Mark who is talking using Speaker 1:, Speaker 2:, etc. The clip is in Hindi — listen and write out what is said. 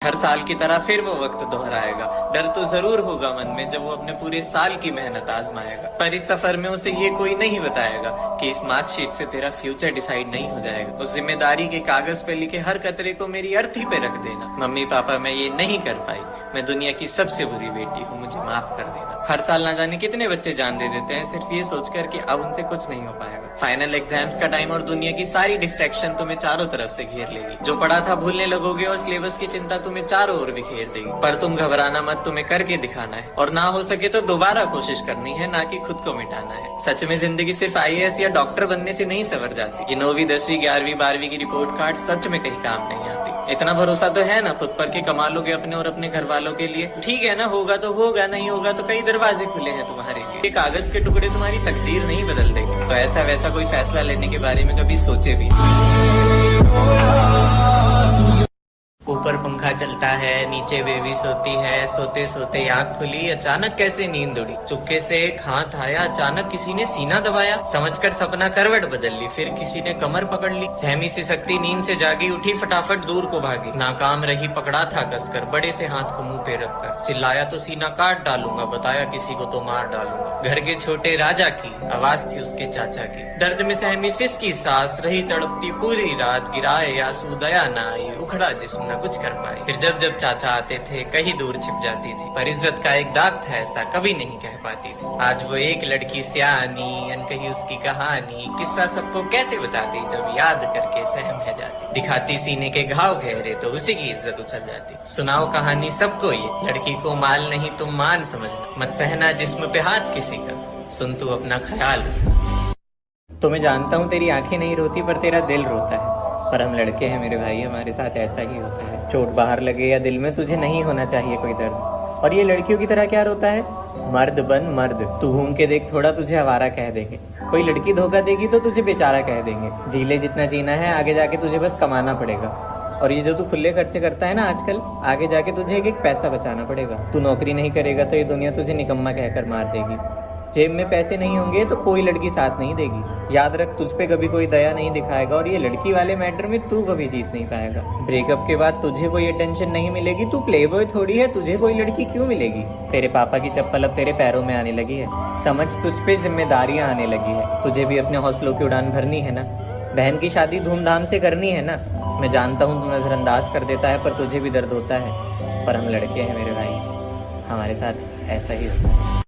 Speaker 1: हर साल की तरह फिर वो वक्त दोहराएगा। डर तो जरूर होगा मन में जब वो अपने पूरे साल की मेहनत आजमाएगा, पर इस सफर में उसे ये कोई नहीं बताएगा कि इस मार्कशीट से तेरा फ्यूचर डिसाइड नहीं हो जाएगा। उस जिम्मेदारी के कागज पे लिखे हर कतरे को मेरी अर्थी पे रख देना। मम्मी पापा, मैं ये नहीं कर पाई, मैं दुनिया की सबसे बुरी बेटी हूँ, मुझे माफ कर देना। हर साल ना जाने कितने बच्चे जान दे देते हैं सिर्फ ये सोचकर कि अब उनसे कुछ नहीं हो पाएगा। फाइनल एग्जाम्स का टाइम और दुनिया की सारी डिस्ट्रैक्शन तुम्हें चारों तरफ से घेर लेगी। जो पढ़ा था भूलने लगोगे और सिलेबस की चिंता तुम्हें चारों ओर बिखेर देगी। पर तुम घबराना मत, तुम्हें करके दिखाना है, और ना हो सके तो दोबारा कोशिश करनी है, ना कि खुद को मिटाना है। सच में जिंदगी सिर्फ IAS या डॉक्टर बनने से नहीं संवर जाती। ये 9वीं 10वीं 11वीं 12वीं की रिपोर्ट कार्ड सच में कहीं काम नहीं आती। इतना भरोसा तो है ना खुद पर कि कमा लोगे अपने और अपने घर वालों के लिए। ठीक है ना, होगा तो होगा, नहीं होगा तो कई दरवाजे खुले हैं तुम्हारे लिए। ये कागज के टुकड़े तुम्हारी तकदीर नहीं बदल देंगे। तो ऐसा वैसा कोई फैसला लेने के बारे में कभी सोचे भी ऊपर पंखा चलता है, नीचे बेबी सोती है, सोते सोते आँख खुली, अचानक कैसे नींद उड़ी। चुपके से एक हाथ आया, अचानक किसी ने सीना दबाया, समझकर सपना करवट बदल ली, फिर किसी ने कमर पकड़ ली। सहमी सी शक्ति नींद से जागी, उठी फटाफट दूर को भागी। नाकाम रही, पकड़ा था कसकर, बड़े से हाथ को मुंह पे रखकर। चिल्लाया तो सीना काट डालूंगा, बताया किसी को तो मार डालूंगा। घर के छोटे राजा की आवाज थी उसके चाचा की। दर्द में सहमी सिसकी सांस रही तड़पती पूरी रात, गिराए आंसू दया ना आई, उखड़ा जिस्म कुछ कर पाए। फिर जब जब चाचा आते थे कहीं दूर छिप जाती थी, पर इज्जत का एक दाग था ऐसा कभी नहीं कह पाती थी। आज वो एक लड़की सियानी, अनकही उसकी कहानी, किस्सा सबको कैसे बताती, जब याद करके सहम है जाती। दिखाती सीने के घाव गहरे तो उसी की इज्जत उछल जाती। सुनाओ कहानी सबको ये, लड़की को माल नहीं तुम मान समझना, मत सहना जिस्म पे हाथ किसी का, सुन तू अपना ख्याल। तो मैं जानता हूँ तेरी आंखें नहीं रोती पर तेरा दिल रोता है, पर हम लड़के हैं मेरे भाई, हमारे साथ ऐसा ही होता है। चोट बाहर लगे या दिल में, तुझे नहीं होना चाहिए कोई दर्द। और ये लड़कियों की तरह क्या रोता है? मर्द बन मर्द, तू घूम के देख थोड़ा, तुझे आवारा कह देंगे। कोई लड़की धोखा देगी तो तुझे बेचारा कह देंगे। जीले जितना जीना है, आगे जाके तुझे बस कमाना पड़ेगा। और ये जो तू खुले खर्चे करता है ना आजकल, आगे जाके तुझे एक पैसा बचाना पड़ेगा। तू नौकरी नहीं करेगा तो ये दुनिया तुझे निकम्मा कहकर मार देगी। जेब में पैसे नहीं होंगे तो कोई लड़की साथ नहीं देगी। याद रख, तुझ पे कभी कोई दया नहीं दिखाएगा, और ये लड़की वाले मैटर में तू कभी जीत नहीं पाएगा। ब्रेकअप के बाद तुझे कोई अटेंशन नहीं मिलेगी, तू प्लेबॉय थोड़ी है, तुझे कोई लड़की क्यों मिलेगी? तेरे पापा की चप्पल अब तेरे पैरों में आने लगी है, समझ तुझ पे जिम्मेदारियां आने लगी है। तुझे भी अपने हौसलों की उड़ान भरनी है ना, बहन की शादी धूमधाम से करनी है ना। मैं जानता हूँ तू नजरअंदाज कर देता है, पर तुझे भी दर्द होता है। पर हम लड़के हैं मेरे भाई, हमारे साथ ऐसा ही होता है।